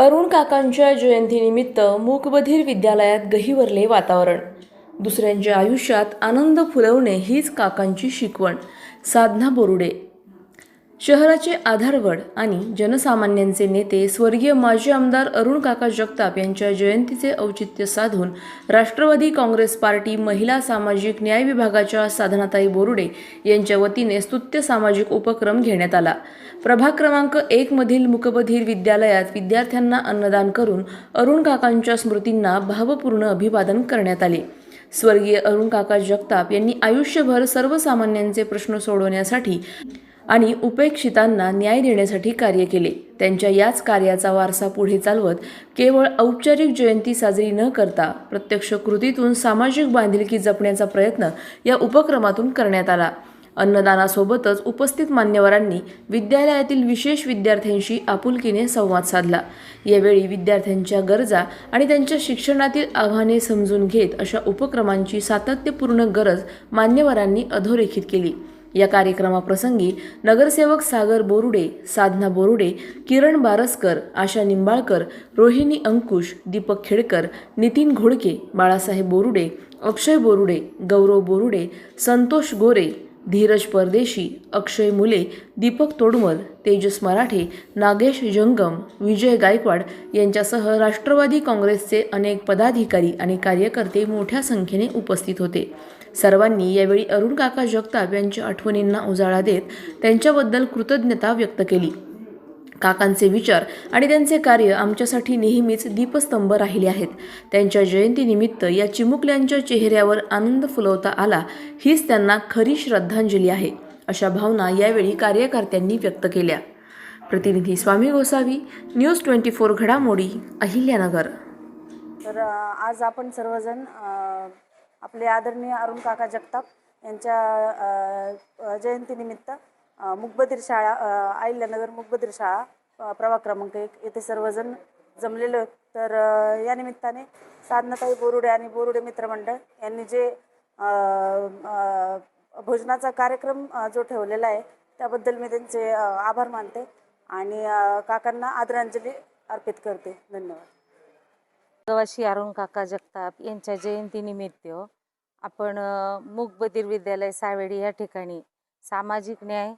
अरुण काकांच्या जयंतीनिमित्त मूकबधीर विद्यालयात गहिवरले वातावरण. दुसऱ्यांच्या आयुष्यात आनंद फुलवणे हीच काकांची शिकवण. साधना बोरुडे. शहराचे आधारवड आणि जनसामान्यांचे नेते स्वर्गीय माजी आमदार अरुण काका जगताप यांच्या जयंतीचे औचित्य साधून राष्ट्रवादी काँग्रेस पार्टी महिला सामाजिक न्याय विभागाच्या साधनाताई बोरुडे यांच्या वतीने स्तुत्य सामाजिक उपक्रम घेण्यात आला. प्रभाग क्रमांक 1 मधील मूकबधीर विद्यालयात विद्यार्थ्यांना अन्नदान करून अरुण काकांच्या स्मृतींना भावपूर्ण अभिवादन करण्यात आले. स्वर्गीय अरुण काका जगताप यांनी आयुष्यभर सर्वसामान्यांचे प्रश्न सोडवण्यासाठी आणि उपेक्षितांना न्याय देण्यासाठी कार्य केले. त्यांच्या याच कार्याचा वारसा पुढे चालवत केवळ औपचारिक जयंती साजरी न करता प्रत्यक्ष कृतीतून सामाजिक बांधिलकी जपण्याचा प्रयत्न या उपक्रमातून करण्यात आला. अन्नदानासोबतच उपस्थित मान्यवरांनी विद्यालयातील विशेष विद्यार्थ्यांशी आपुलकीने संवाद साधला. यावेळी विद्यार्थ्यांच्या गरजा आणि त्यांच्या शिक्षणातील आव्हाने समजून घेत अशा उपक्रमांची सातत्यपूर्ण गरज मान्यवरांनी अधोरेखित केली. या कार्यक्रमाप्रसंगी नगरसेवक सागर बोरुडे, साधना बोरुडे, किरण बारसकर, आशा निंबाळकर, रोहिणी अंकुश, दीपक खेडकर, नितीन घोडके, बाळासाहेब बोरुडे, अक्षय बोरुडे, गौरव बोरुडे, संतोष गोरे, धीरज परदेशी, अक्षय मुले, दीपक तोडमल, तेजस मराठे, नागेश जंगम, विजय गायकवाड यांच्यासह राष्ट्रवादी काँग्रेसचे अनेक पदाधिकारी आणि कार्यकर्ते मोठ्या संख्येने उपस्थित होते. सर्वांनी यावेळी अरुण काका जगताप यांच्या आठवणींना उजाळा देत त्यांच्याबद्दल कृतज्ञता व्यक्त केली. काकांचे विचार आणि त्यांचे कार्य आमच्यासाठी नेहमीच दीपस्तंभ राहिले आहेत. त्यांच्या जयंतीनिमित्त या चिमुकल्यांच्या चेहऱ्यावर आनंद फुलवता आला हीच त्यांना खरी श्रद्धांजली आहे, अशा भावना यावेळी कार्यकर्त्यांनी व्यक्त केल्या. प्रतिनिधी स्वामी गोसावी, न्यूज 24 घडामोडी, अहिल्यानगर. तर आज आपण सर्वजण आपले आदरणीय अरुण काका जगताप यांच्या जयंतीनिमित्त मूकबधीर शाळा अहिल्यानगर मूकबधीर शाळा प्रभाग क्रमांक 1 येथे सर्वजण जमलेलो आहेत. तर या निमित्ताने साधनाताई बोरुडे आणि बोरुडे मित्रमंडळ यांनी जे भोजनाचा कार्यक्रम जो ठेवलेला आहे त्याबद्दल मी त्यांचे आभार मानते आणि काकांना आदरांजली अर्पित करते. धन्यवाद. प्रवासी अरुण काका जगताप यांच्या जयंतीनिमित्त आपण मूकबधीर विद्यालय सावेडी या ठिकाणी सामाजिक न्याय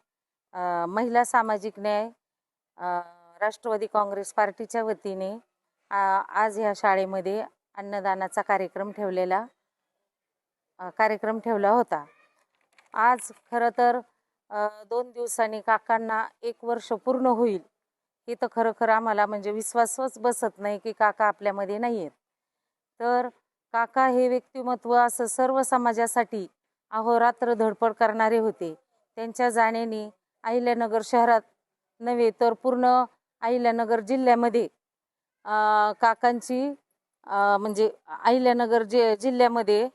महिला सामाजिक न्याय राष्ट्रवादी काँग्रेस पार्टीच्या वतीने आज ह्या शाळेमध्ये अन्नदानाचा कार्यक्रम ठेवला होता. आज खरं तर 2 दिवसांनी काकांना 1 वर्ष पूर्ण होईल. हे तर खरं आम्हाला म्हणजे विश्वासच बसत नाही की काका आपल्यामध्ये नाही आहेत. तर काका हे व्यक्तिमत्व असं सर्व समाजासाठी अहोरात्र धडपड करणारे होते. त्यांच्या जाण्याने अहिल्यानगर शहरात नव्हे तर पूर्ण अहिल्यानगर जिल्ह्यामध्ये काकांची म्हणजे अहिल्यानगर जिल्ह्यामध्ये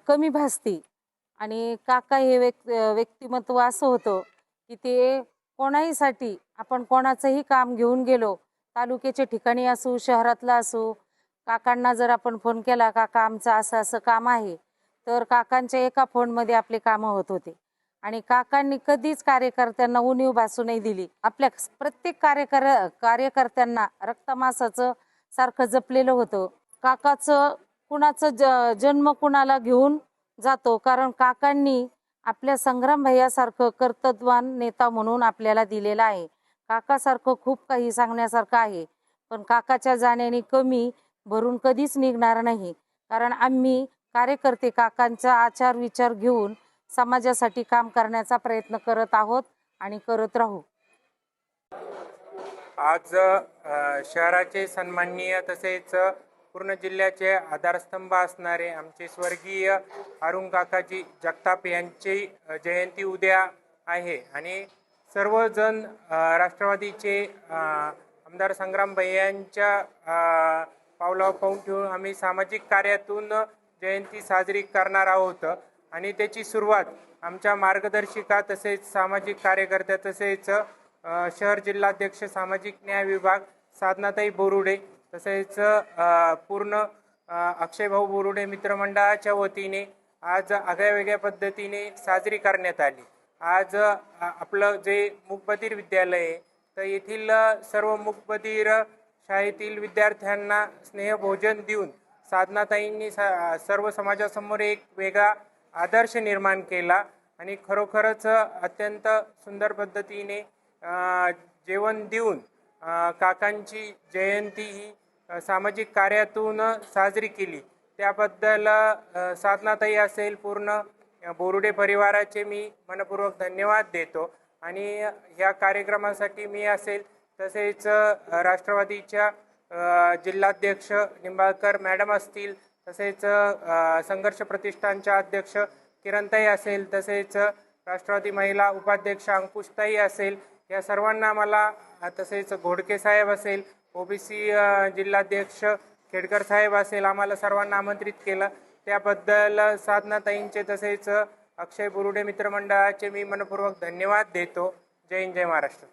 कमी भासते. आणि काका हे व्यक्तिमत्व असं होतं की ते कोणाहीसाठी आपण कोणाचंही काम घेऊन गेलो, तालुक्याच्या ठिकाणी असू शहरातला असू, काकांना जर आपण फोन केला काका आमचं असं असं काम आहे, तर काकांच्या एका फोनमध्ये आपले कामं होत होते. आणि काकांनी कधीच कार्यकर्त्यांना उणीव भासू नाही दिली. आपल्या प्रत्येक कार्यकर्त्यांना रक्तमासाचं सारखं जपलेलं होतं. काकाचं कुणाचं जन्म कुणाला घेऊन जातो, कारण काकांनी आपल्या संग्राम भैयासारखं कर्तव्यवान नेता म्हणून आपल्याला दिलेला आहे. काकासारखं खूप काही सांगण्यासारखं आहे, पण काकाच्या जाण्याने कमी भरून कधीच निघणार नाही. कारण आम्ही कार्यकर्ते काकांचा आचार विचार घेऊन समाजासाठी काम करण्याचा प्रयत्न करत आहोत आणि करत राहू. आज शहराचे सन्माननीय तसेच पूर्ण जिल्ह्याचे आधारस्तंभ असणारे आमचे स्वर्गीय अरुण काकाजी जगताप यांची जयंती उद्या आहे आणि सर्वजण राष्ट्रवादीचे आमदार संग्राम भैयांच्या पावलावर पाऊल ठेवून आम्ही सामाजिक कार्यातून जयंती साजरी करणार आहोत. आणि त्याची सुरुवात आमच्या मार्गदर्शिका तसेच सामाजिक कार्यकर्त्या तसेच शहर जिल्हाध्यक्ष सामाजिक न्याय विभाग साधनाताई बोरुडे तसेच पूर्ण अक्षयभाऊ बोरुडे मित्रमंडळाच्या वतीने आज आगळ्यावेगळ्या पद्धतीने साजरी करण्यात आली. आज आपलं जे मूकबधीर विद्यालय आहे तर येथील सर्व मूकबधीर शाळेतील विद्यार्थ्यांना स्नेहभोजन देऊन साधनाताईंनी सर्व समाजासमोर एक वेगळा आदर्श निर्माण केला आणि खरोखरच अत्यंत सुंदर पद्धतीने जेवण देऊन काकांची जयंती ही सामाजिक कार्यातून साजरी केली. त्याबद्दल साधनाताई असेल पूर्ण बोरुडे परिवाराचे मी मनपूर्वक धन्यवाद देतो. आणि ह्या कार्यक्रमासाठी मी असेल तसेच राष्ट्रवादीच्या जिल्हाध्यक्ष निंबाळकर मॅडम असतील, तसेच संघर्ष प्रतिष्ठानच्या अध्यक्ष किरणताई असेल, तसेच राष्ट्रवादी महिला उपाध्यक्ष अंकुशताई असेल, या सर्वांना मला तसेच घोडके साहेब असेल, ओबीसी जिल्हाध्यक्ष खेडकर साहेब असेल, आम्हाला सर्वांना आमंत्रित केलं. त्याबद्दल साधनाताईंचे तसेच अक्षय बोरुडे मित्रमंडळाचे मी मनपूर्वक धन्यवाद देतो. जय हिंद, जय महाराष्ट्र.